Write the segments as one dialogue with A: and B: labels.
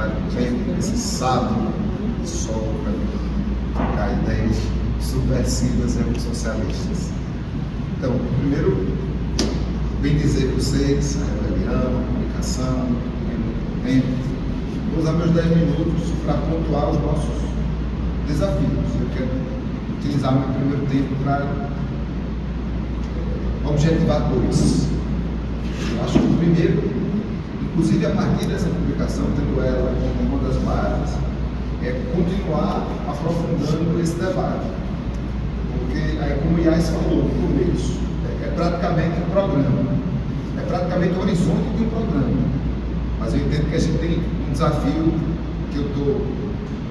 A: secretário Bento, esse sábado de sol para trocar ideias subversivas e socialistas. Então, primeiro, bem dizer vocês, a rebelião, a comunicação, o tempo. Vou usar meus 10 minutos para pontuar os nossos desafios. Eu quero utilizar meu primeiro tempo para objetivar dois. Eu acho que o primeiro, inclusive a partir dessa publicação, tendo ela como uma das bases, é continuar aprofundando esse debate. Porque, como o Iás falou no começo, é praticamente um programa, é praticamente o horizonte de um programa. Mas eu entendo que a gente tem um desafio que eu estou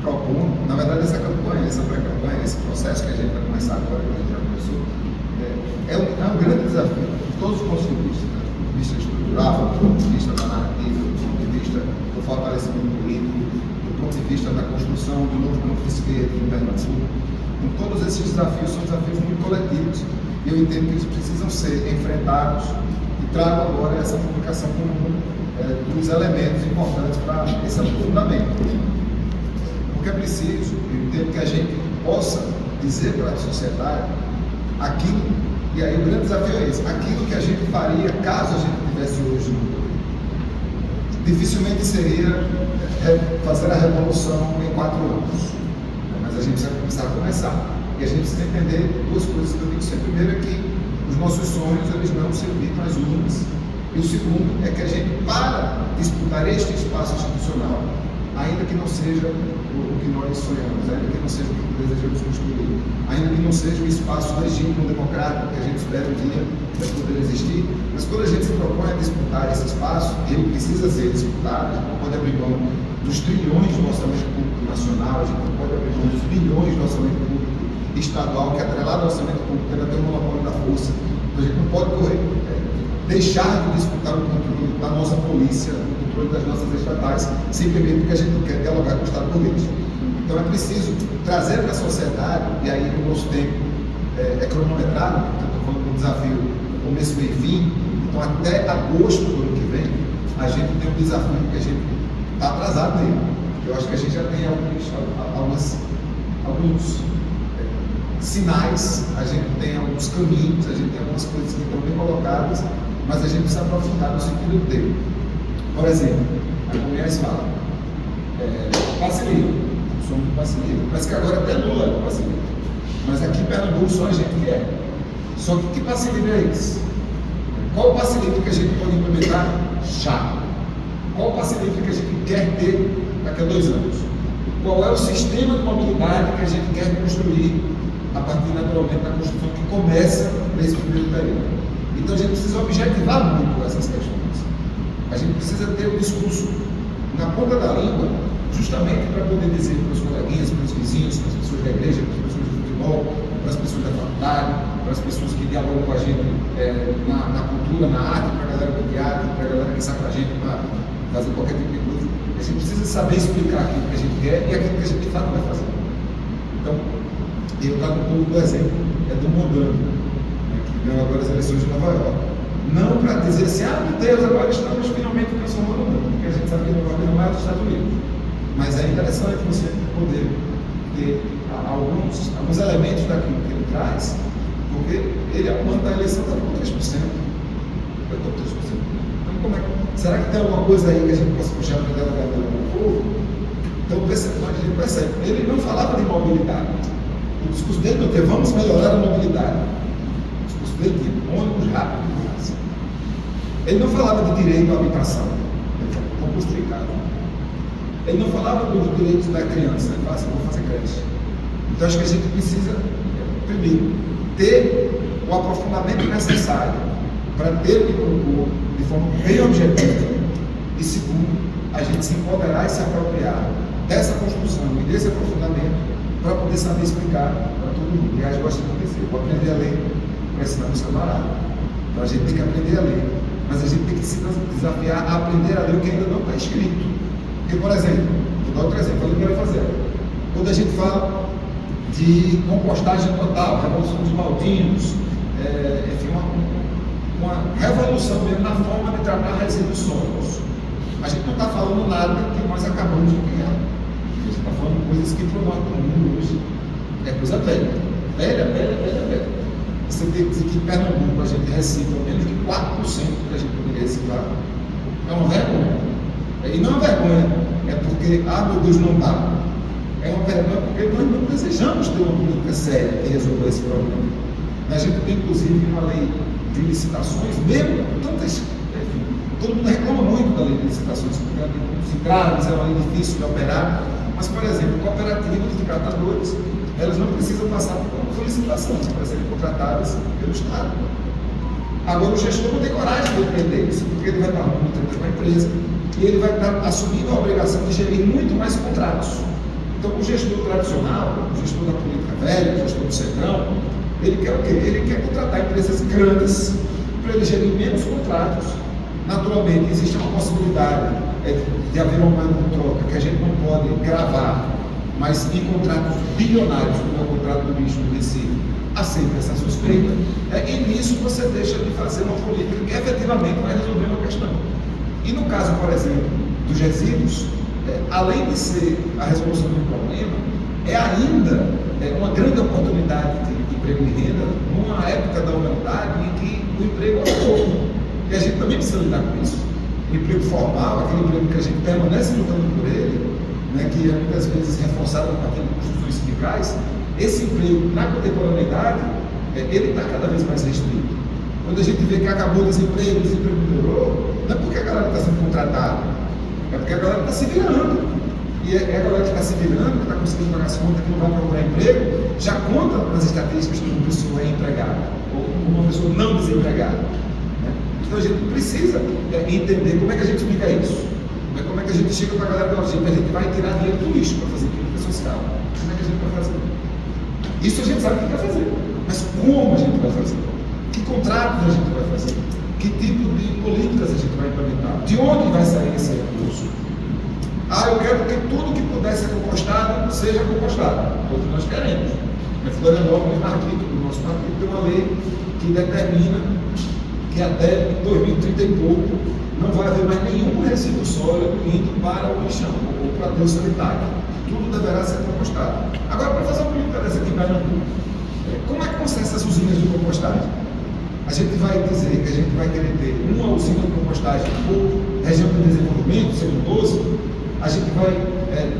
A: propondo. Na verdade, essa campanha, essa pré-campanha, esse processo que a gente vai começar agora, que a gente já começou, é um grande desafio, de todos os pontos de vista, né? Do ponto de vista estrutural, do ponto de vista da narrativa, do ponto de vista do fortalecimento político, do ponto de vista da construção do novo campo de esquerda em Pernambuco. Então, todos esses desafios são desafios muito coletivos e eu entendo que eles precisam ser enfrentados e trago agora essa publicação como dos elementos importantes para esse aprofundamento. Porque é preciso, eu entendo que a gente possa dizer para a sociedade aquilo, e aí o grande desafio é esse, aquilo que a gente faria caso a gente tivesse hoje no poder. Dificilmente seria fazer a revolução em 4 anos, mas a gente precisa começar a começar. E a gente precisa entender duas coisas que eu digo sempre. Primeiro é que os nossos sonhos, eles não se limitam às urnas. E o segundo é que a gente, para disputar este espaço institucional, ainda que não seja o que nós sonhamos, ainda que não seja o que desejamos construir, ainda que não seja o espaço legítimo, democrático que a gente espera um dia poder existir, mas quando a gente se propõe a disputar esse espaço, ele precisa ser disputado. A gente não pode abrir mão dos trilhões do orçamento público nacional, a gente não pode abrir mão dos bilhões do orçamento público estadual, que atrelado ao orçamento público ainda tem o monopólio da força. Então a gente não pode deixar de disputar o controle da nossa polícia, o controle das nossas estatais, simplesmente porque a gente não quer dialogar com o Estado político. Então é preciso trazer para a sociedade, e aí o nosso tempo é cronometrado, porque eu estou falando do desafio começo, meio e fim, então até agosto do ano que vem, a gente tem um desafio que a gente está atrasado nele. Eu acho que a gente já tem alguns sinais, a gente tem alguns caminhos, a gente tem algumas coisas que estão bem colocadas, mas a gente precisa aprofundar no sentido dele. Por exemplo, a Goiás fala, passe livre, somos do passe livre, parece que agora até Lula é do passe livre, mas aqui em Pernambuco só a gente quer. Só que passe livre é esse? Qual o passe livre que a gente pode implementar? Já. Qual o passe livre que a gente quer ter daqui a 2 anos? Qual é o sistema de mobilidade que a gente quer construir a partir, naturalmente, da construção que começa nesse primeiro período? Então a gente precisa objetivar muito essas questões. A gente precisa ter o discurso na ponta da língua, justamente para poder dizer para os coleguinhas, para os vizinhos, para as pessoas da igreja, para as pessoas do futebol, para as pessoas da faculdade, para as pessoas que dialogam com a gente na cultura, na arte, para a galera do teatro, para a galera que sai com a gente para fazer qualquer tipo de coisa. A gente precisa saber explicar aquilo que a gente quer e aquilo que a gente de fato vai fazer. Então, eu trago um pouco do exemplo, do Mondano, que ganhou agora as eleições de Nova York. Não para dizer assim, meu Deus, agora estamos finalmente transformando o mundo, porque a gente sabe que Nova York não é dos Estados Unidos. Mas é interessante você poder ter alguns elementos daquilo que ele traz, porque ele, ao ano da eleição, estava com 3%. Eu estou com 3%. Então, será que tem alguma coisa aí que a gente possa puxar para dentro do povo? Então, a gente percebe. Ele não falava de mobilidade. O discurso dele não é vamos melhorar a mobilidade. O discurso dele tinha ônibus rápido de graça. Ele não falava de direito à habitação. Ele falava, vamos construir casa. Ele não falava dos direitos da criança. Ele falava assim, vou fazer creche. Então, acho que a gente precisa, primeiro, ter o aprofundamento necessário para ter o que propor de forma bem objetiva. E segundo, a gente se empoderar e se apropriar dessa construção e desse aprofundamento para poder saber explicar para todo mundo. E a gente gosta de dizer, vou aprender a ler para ensinar meus camaradas. Então a gente tem que aprender a ler, mas a gente tem que se desafiar a aprender a ler o que ainda não está escrito. Porque, por exemplo, vou dar outro exemplo, falei que eu ia fazer. Quando a gente fala de compostagem total, revolução dos maldinos, enfim, uma revolução mesmo na forma de tratar resíduos sólidos. A gente não está falando nada que nós acabamos de criar. A gente está falando coisas que para o nosso mundo hoje é coisa velha. Velha. Você tem que dizer que em Pernambuco a gente recicla menos de 4% do que a gente poderia reciclar. É uma vergonha. E não é uma vergonha, é porque, meu Deus, não dá. É uma vergonha porque nós não desejamos ter uma política séria que resolva esse problema. A gente tem, inclusive, uma lei de licitações, mesmo tantas. Enfim, todo mundo reclama muito da lei de licitações, porque ela tem muitos encargos, é uma lei difícil de operar. Mas, por exemplo, cooperativas de catadores, elas não precisam passar por licitação para serem contratadas pelo Estado. Agora, o gestor não tem coragem de empreender isso, porque ele vai estar muito com a empresa e ele vai estar assumindo a obrigação de gerir muito mais contratos. Então, o gestor tradicional, o gestor da política velha, o gestor do centrão, ele quer o quê? Ele quer contratar empresas grandes para ele gerir menos contratos. Naturalmente, existe uma possibilidade de haver uma moeda de troca que a gente não pode gravar, mas em contratos bilionários, como é o contrato do bicho do Recife, há sempre essa suspeita, e nisso você deixa de fazer uma política que efetivamente vai resolver uma questão. E no caso, por exemplo, dos resíduos, além de ser a resolução de um problema, é ainda uma grande oportunidade de emprego e renda numa época da humanidade em que o emprego é pouco. E a gente também precisa lidar com isso. O emprego formal, aquele emprego que a gente permanece lutando por ele, né, que é muitas vezes reforçado a partir de construções sindicais, esse emprego na contemporaneidade, ele está cada vez mais restrito. Quando a gente vê que acabou o desemprego melhorou, não é porque a galera está sendo contratada, é porque a galera está se virando. E a galera que está se virando, que está conseguindo pagar as contas, que não vai procurar emprego, já conta nas estatísticas que uma pessoa é empregada, ou uma pessoa não desempregada. Né? Então a gente precisa entender como é que a gente explica isso. Como é que a gente chega para a galera da gente, a gente vai tirar dinheiro do lixo para fazer política social. Como é que a gente vai fazer? Isso a gente sabe o que vai fazer, mas como a gente vai fazer? Que contratos a gente vai fazer? Que tipo de políticas a gente vai implementar? De onde vai sair esse recurso? Eu quero que tudo que puder ser compostado seja compostado. Todos nós queremos. Florianópolis, no nosso partido, tem uma lei que determina que até 2030 e pouco não vai haver mais nenhum resíduo sólido indo para o lixão ou para o aterro sanitário. Tudo deverá ser compostado. Agora, para fazer uma política dessa aqui em Pernambuco, como é que vão ser essas usinas de compostagem? A gente vai dizer que a gente vai querer ter uma usina de compostagem por região de desenvolvimento, sendo 12, a gente vai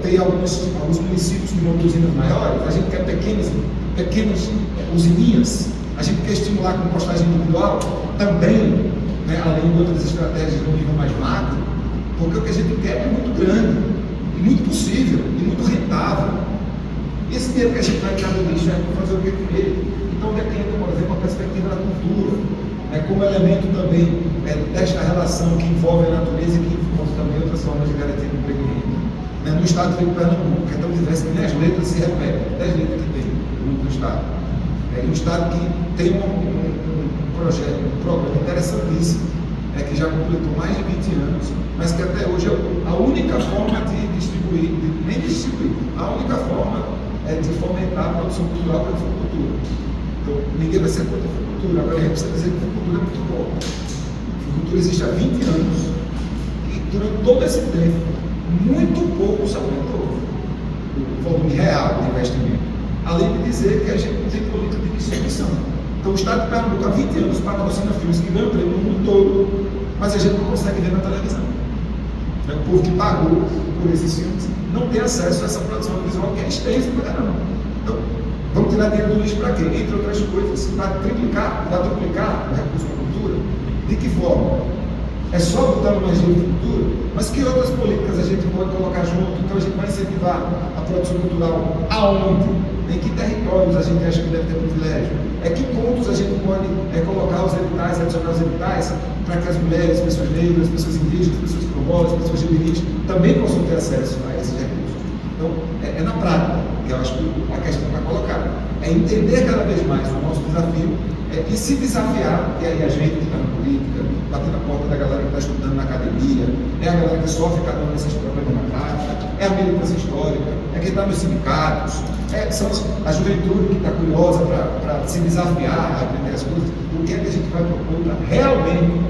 A: ter alguns municípios que vão ter usinas maiores, a gente quer pequenas usininhas, a gente quer estimular a compostagem individual também, né, além de outras estratégias no nível mais macro, porque o que a gente quer é muito grande, e muito possível, e muito rentável. E esse dinheiro que a gente vai tirar do lixo é para fazer o que com ele? Então, depende, por exemplo, a perspectiva da cultura, né, como elemento também desta relação que envolve a natureza e que envolve também outras formas de garantir o emprego e renda. Né, no estado de Pernambuco, que é tão diverso que nem as letras se repetem, 10 letras que tem no estado. É um estado que tem um projeto, um programa interessantíssimo, que já completou mais de 20 anos, mas que até hoje a única forma de distribuir, a única forma de fomentar a produção cultural pela agricultura. Então, ninguém vai ser contra a agricultura, agora a gente precisa dizer que a agricultura é muito boa. A agricultura existe há 20 anos e durante todo esse tempo, muito pouco se aumentou o volume real de investimento. Além de dizer que a gente não tem política de distribuição. Então, o Estado de Pernambuco há 20 anos patrocina filmes que ganham prêmio no mundo todo, mas a gente não consegue ver na televisão. O povo que pagou por esses filmes não tem acesso a essa produção visual que é extensa para caramba. Então, vamos tirar dinheiro do lixo para quê? Entre outras coisas, para triplicar, para duplicar o recurso da cultura. De que forma? É só botar mais dinheiro na cultura? Mas que outras políticas a gente pode colocar junto? Então, a gente vai incentivar a produção cultural aonde? Em que territórios a gente acha que deve ter privilégio? Que pontos a gente pode colocar os editais, adicionar os editais, para que as mulheres, as pessoas negras, as pessoas indígenas, as pessoas quilombolas, as pessoas ribeirinhas também possam ter acesso a esses recursos. Então, é na prática que eu acho que a questão está colocada. É entender cada vez mais o nosso desafio e se desafiar, e aí a gente que está na política, bater na porta da galera que está estudando na academia, é a galera que sofre cada um desses problemas na prática, é a militância histórica, é quem está nos sindicatos, são a juventude que está curiosa para se desafiar a aprender as coisas. O que é que a gente vai propor para realmente,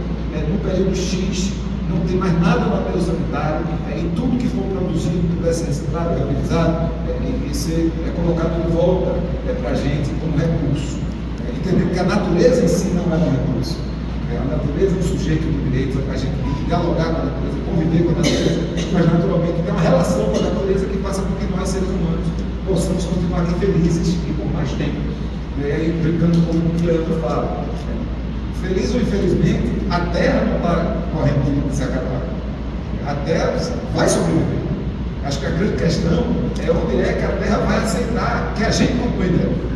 A: no período X, não tem mais nada no aterro sanitário, e tudo que for produzido, puder ser reciclado, reutilizado, e ser colocado de volta para a gente como recurso. Entender que a natureza em si não é um recurso. A natureza é um sujeito de direitos, a gente tem que dialogar com a natureza, conviver com a natureza, mas naturalmente tem uma relação com a natureza que faça com que nós, seres humanos, possamos continuar aqui felizes e por mais tempo. E aí, brincando como o Leandro fala, feliz ou infelizmente, a Terra não está correndo risco de se acabar. A Terra vai sobreviver. Acho que a grande questão é onde é que a Terra vai aceitar que a gente continue dela.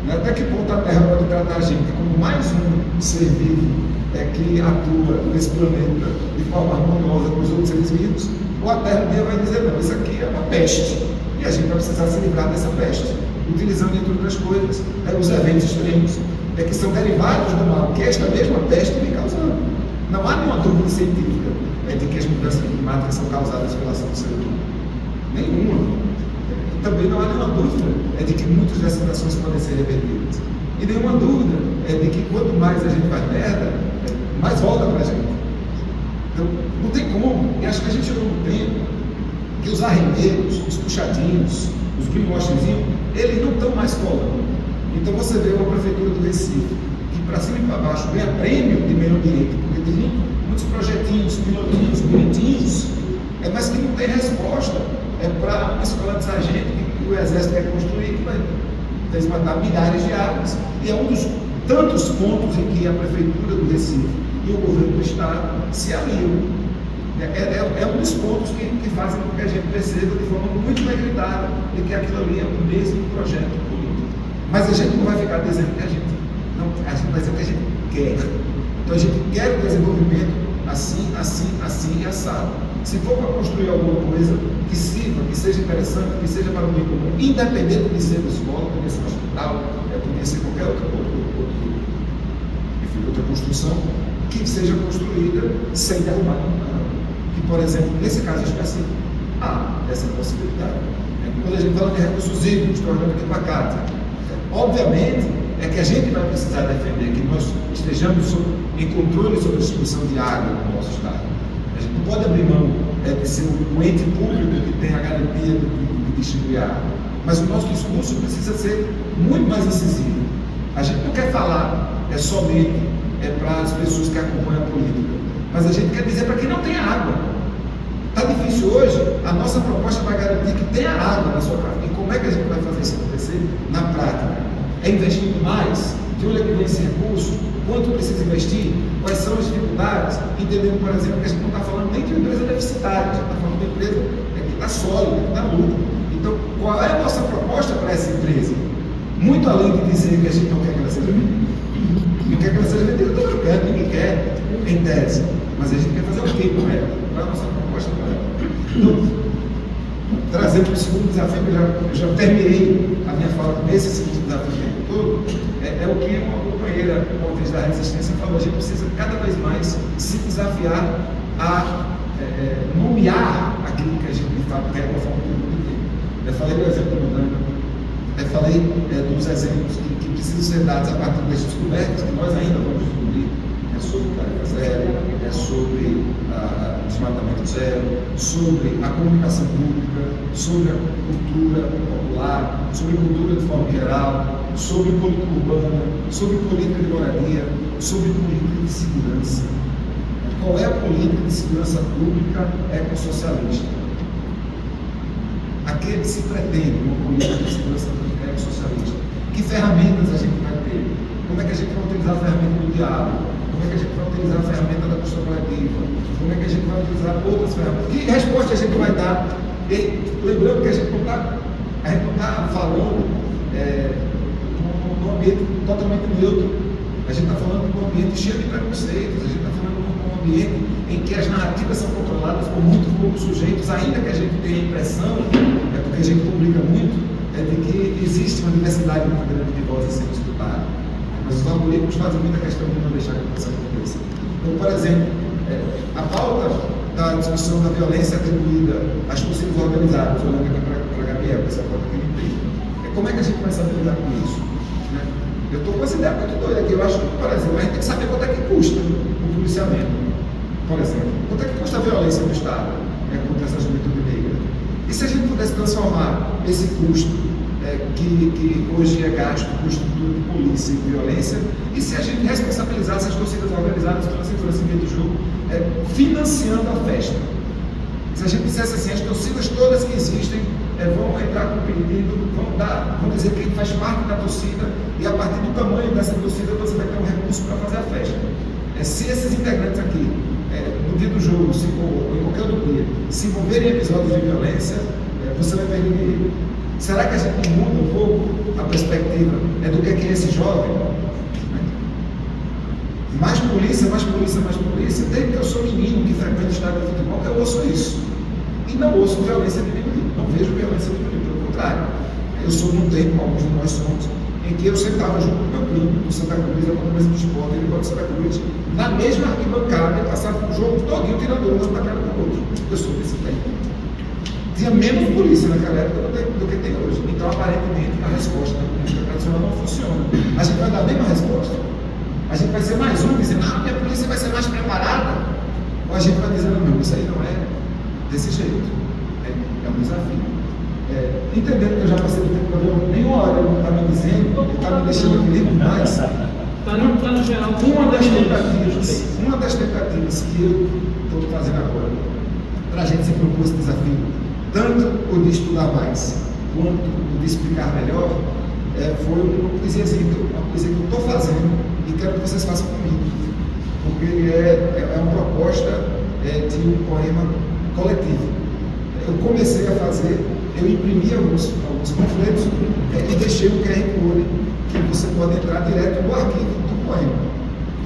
A: Até que ponto a Terra pode tratar a gente como mais um ser vivo que atua nesse planeta de forma harmoniosa com os outros seres vivos, ou a Terra um dia vai dizer, não, isso aqui é uma peste, e a gente vai precisar se livrar dessa peste, utilizando, entre outras coisas, os eventos extremos, que são derivados do mal, que esta mesma peste vem causando. Não há nenhuma dúvida científica de que as mudanças climáticas são causadas pela ação do ser humano. Nenhuma. Também não há nenhuma dúvida de que muitas dessas ações podem ser revertidas. E nenhuma dúvida de que quanto mais a gente faz merda, mais volta para a gente. Então, não tem como. E acho que a gente chegou no tempo que os arremeiros, os puxadinhos, os greenwashingzinhos, eles não estão mais colando. Então você vê uma prefeitura do Recife, que para cima e para baixo ganha prêmio de meio ambiente, porque tem muitos projetinhos, pilotinhos, bonitinhos, mas que não tem resposta para uma escola de sargento que o Exército quer construir, que vai desmatar milhares de árvores. E é um dos tantos pontos em que a prefeitura do Recife e o governo do Estado se aliam. É um dos pontos que fazem com que a gente perceba de forma muito negritada de que aquilo ali é o mesmo projeto político. Mas a gente não vai ficar dizendo que a gente vai dizer o que a gente quer. Então a gente quer o desenvolvimento assim, assim, assim e assado. Se for para construir alguma coisa que sirva, que seja interessante, que seja para o bem comum, independente de ser uma escola, podia ser um hospital, podia ser qualquer outra construção, que seja construída sem derrubar nada. Que, por exemplo, nesse caso específico, há essa possibilidade. Quando a gente fala de recursos hídricos, estou olhando aqui para cá, obviamente é que a gente vai precisar defender que nós estejamos em controle sobre a distribuição de água no nosso Estado. A gente não pode abrir mão de ser um ente público que tem a garantia de distribuir água. Mas o nosso discurso precisa ser muito mais incisivo. A gente não quer falar somente para as pessoas que acompanham a política, mas a gente quer dizer para quem não tem água. Está difícil hoje, a nossa proposta vai garantir que tenha água na sua casa. E como é que a gente vai fazer isso acontecer na prática? É investindo mais? De onde é que vem esse recurso? Quanto precisa investir? Quais são as dificuldades? Entendendo, por exemplo, que a gente não está falando nem de uma empresa deficitária, a gente está falando de uma empresa que está sólida, que está lucro. Então, qual é a nossa proposta para essa empresa? Muito além de dizer que a gente não quer que ela seja vendida. Não quer que ela seja vendida, todo mundo quer, ninguém quer, em tese. Mas a gente quer fazer o quê com ela? Qual é a nossa proposta para ela? Então, trazendo o segundo desafio, eu já terminei a minha fala nesse segundo desafio o tempo todo, é o que uma companheira, uma vez da Resistência, falou: a gente precisa cada vez mais se desafiar a nomear aquilo que a gente de fato quer com a forma de viver. Eu falei do exemplo do Mudanga, eu falei dos exemplos que precisam ser dados a partir das descobertas que nós ainda vamos descobrir, sobre tarefa zero, sobre desmatamento zero, sobre a comunicação pública, sobre a cultura popular, sobre cultura de forma geral, sobre política urbana, sobre política de moradia, sobre política de segurança. Qual é a política de segurança pública ecossocialista? A que se pretende uma política de segurança pública ecossocialista? Que ferramentas a gente vai ter? Como é que a gente vai utilizar a ferramenta do diálogo? Como é que a gente vai utilizar a ferramenta da custodia coletiva? Como é que a gente vai utilizar outras ferramentas? Que resposta a gente vai dar? E lembrando que a gente não está falando num ambiente totalmente neutro. A gente está falando de um ambiente cheio de preconceitos. A gente está falando de um ambiente em que as narrativas são controladas por muito poucos sujeitos, ainda que a gente tenha a impressão, porque a gente publica muito, de que existe uma diversidade muito grande de vozes sendo escutadas. Mas os algoritmos fazem muita questão de não deixar que isso aconteça. Então, por exemplo, a pauta da discussão da violência atribuída às torcidas organizadas, olhando aqui para a Gabriel, essa pauta que ele tem, como é que a gente vai saber lidar com isso? Né? Eu estou com essa ideia muito doida aqui. Eu acho que, por exemplo, a gente tem que saber quanto é que custa o policiamento. por exemplo. Quanto é que custa a violência do Estado contra essa juventude negra? E se a gente pudesse transformar esse custo que hoje é gasto com estrutura de polícia e violência, e se a gente responsabilizasse as torcidas organizadas pela segurança em meio de jogo, financiando a festa? Se a gente dissesse assim, as torcidas todas que existem vão entrar com pedido, vão dizer que faz parte da torcida, e a partir do tamanho dessa torcida você vai ter um recurso para fazer a festa. Se esses integrantes aqui, no dia do jogo, ou em qualquer outro dia, se envolverem em episódios de violência, você vai perder dinheiro. Será que a gente muda um pouco a perspectiva do que é esse jovem? Mais polícia, mais polícia, mais polícia. Desde que eu sou menino que frequenta o estádio de futebol, eu ouço isso. E não ouço violência diminuir. Não vejo violência diminuir, pelo contrário. Eu sou de um tempo, alguns de nós somos, em que eu sentava junto com meu primo, do Santa Cruz, eu comecei do esporte, ele do Santa Cruz, na mesma arquibancada, e passava o jogo todinho tirando uma da cara do outro. Eu sou desse tempo. Tinha menos polícia naquela época do que tem hoje. Então, aparentemente, a resposta da política tradicional não funciona. A gente vai dar a mesma resposta? A gente vai ser mais um, dizendo, a minha polícia vai ser mais preparada? Ou a gente vai dizer, não, isso aí não é desse jeito. É um desafio. Entendendo que eu já passei do tempo, nem uma hora ele não está me dizendo, ele está me deixando aqui livre mais.
B: Está no geral.
A: Uma das tentativas que eu estou fazendo agora, para a gente se propor esse desafio, tanto o de estudar mais, quanto o de explicar melhor, foi uma poesia que eu estou fazendo e quero que vocês façam comigo, porque é uma proposta de um poema coletivo. Eu comecei a fazer, eu imprimi alguns panfletos e deixei o QR Code, que você pode entrar direto no arquivo do poema.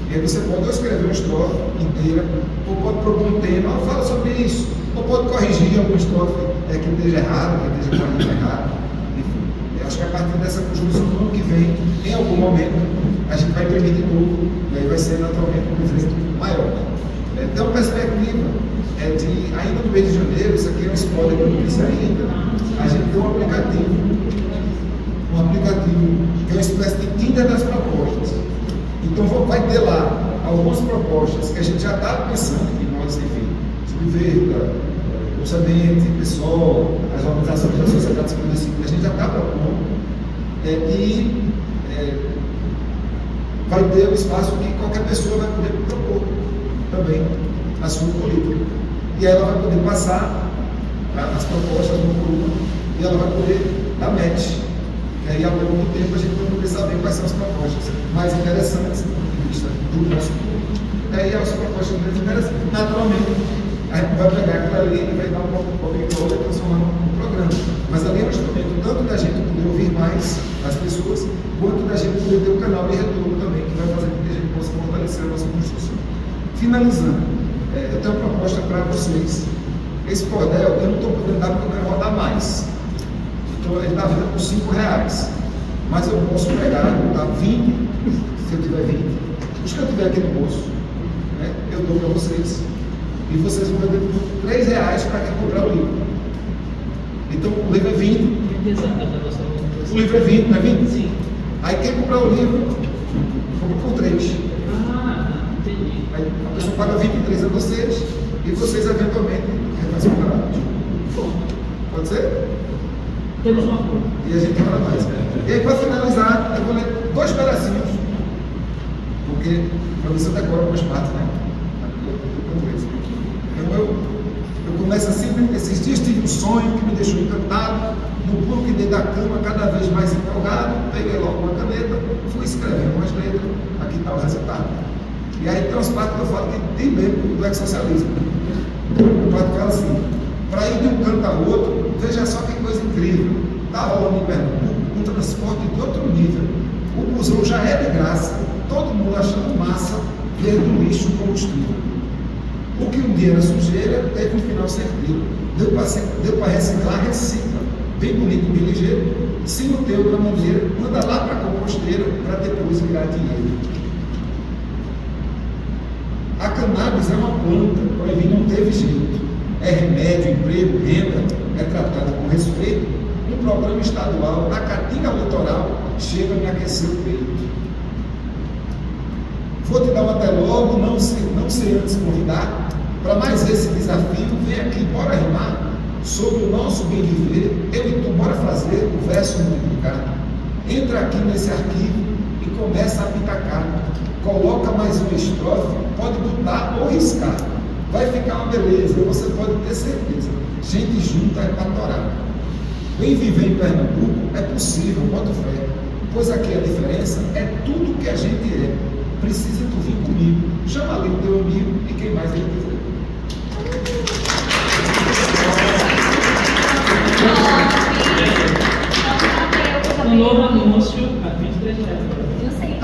A: E aí você pode escrever uma estrofe inteira, ou pode propor um tema, fala sobre isso, ou pode corrigir alguma estrofe que esteja errada, que esteja corrigida errada. Enfim, eu acho que a partir dessa construção do ano que vem, em algum momento, a gente vai imprimir de novo, e aí vai ser naturalmente um evento maior. Então, a perspectiva de, ainda no mês de janeiro, isso aqui é um spoiler que eu não disse ainda, a gente tem um aplicativo que é uma espécie de Tinder das propostas. Então, vai ter lá algumas propostas que a gente já está pensando, que nós, enfim, Subverta, Orçamento, PSOL, as organizações da sociedade civil, a gente já está propondo, vai ter um espaço que qualquer pessoa vai poder propor também a sua política. E aí ela vai poder passar as propostas no grupo e ela vai poder dar match. E aí, ao longo do tempo, a gente vai poder saber quais são as propostas mais interessantes do ponto de vista do nosso público. E aí, as propostas mais interessantes, naturalmente, a gente vai pegar aquilo ali e vai dar um pouco de valor e transformar num programa. Mas ali é um instrumento tanto da gente poder ouvir mais as pessoas, quanto da gente poder ter um canal de retorno também, que vai fazer com que a gente possa fortalecer a nossa construção. Finalizando, eu tenho uma proposta para vocês. Esse cordel eu não estou podendo dar porque eu quero rodar mais. Então ele está vindo por R$5, mas eu posso pegar, botar 20, se eu tiver 20, os que eu tiver aqui no bolso, eu dou para vocês. E vocês vão vender por R$3 para quem comprar o livro. Então o livro é 20. O livro é 20, não é 20?
B: Sim.
A: Aí quem comprar o livro, compra por 3.
B: Entendi.
A: Aí a pessoa paga 23 a vocês e vocês eventualmente refazem o barato. Pode ser?
B: Temos um acordo.
A: E a gente fala mais. E aí, para finalizar, eu vou ler 2 pedacinhos, porque para você decora algumas partes, né? Então eu começo assim, esses dias tive um sonho que me deixou encantado, no pulo que dei da cama, cada vez mais empolgado, peguei logo uma caneta, fui escrevendo umas letras, aqui está o resultado. E aí tem umas partes que eu falo que tem mesmo do ex-socialismo. A parte que fala assim, para ir de um canto ao outro, veja só que coisa incrível. Está rolando em Pernambuco um transporte de outro nível. O busão já é de graça, todo mundo achando massa ver do lixo combustível. O que um dia era sujeira, teve um final certeiro. Deu para reciclar, recicla. Bem bonito, bem ligeiro. Se não tem outra maneira, manda lá para a composteira para depois virar dinheiro. A cannabis é uma planta, proibir não teve jeito. É remédio, emprego, renda, é tratada com respeito. Um programa estadual, na caatinga eleitoral, chega a me aquecer o peito. Vou te dar um até logo, não sei antes convidar, para mais esse desafio, vem aqui, bora rimar sobre o nosso bem viver, eu e tu, bora fazer o verso multiplicar. Entra aqui nesse arquivo e começa a pitacar. Coloca mais uma estrofe, pode botar ou riscar. Vai ficar uma beleza, você pode ter certeza. Gente junta é para torar. Bem viver em Pernambuco é possível, boto fé. Pois aqui a diferença é tudo que a gente é. Precisa tu vir comigo. Chama ali o teu amigo e quem mais ele quiser.
B: Um novo anúncio a 23 reais.
C: Eu sei.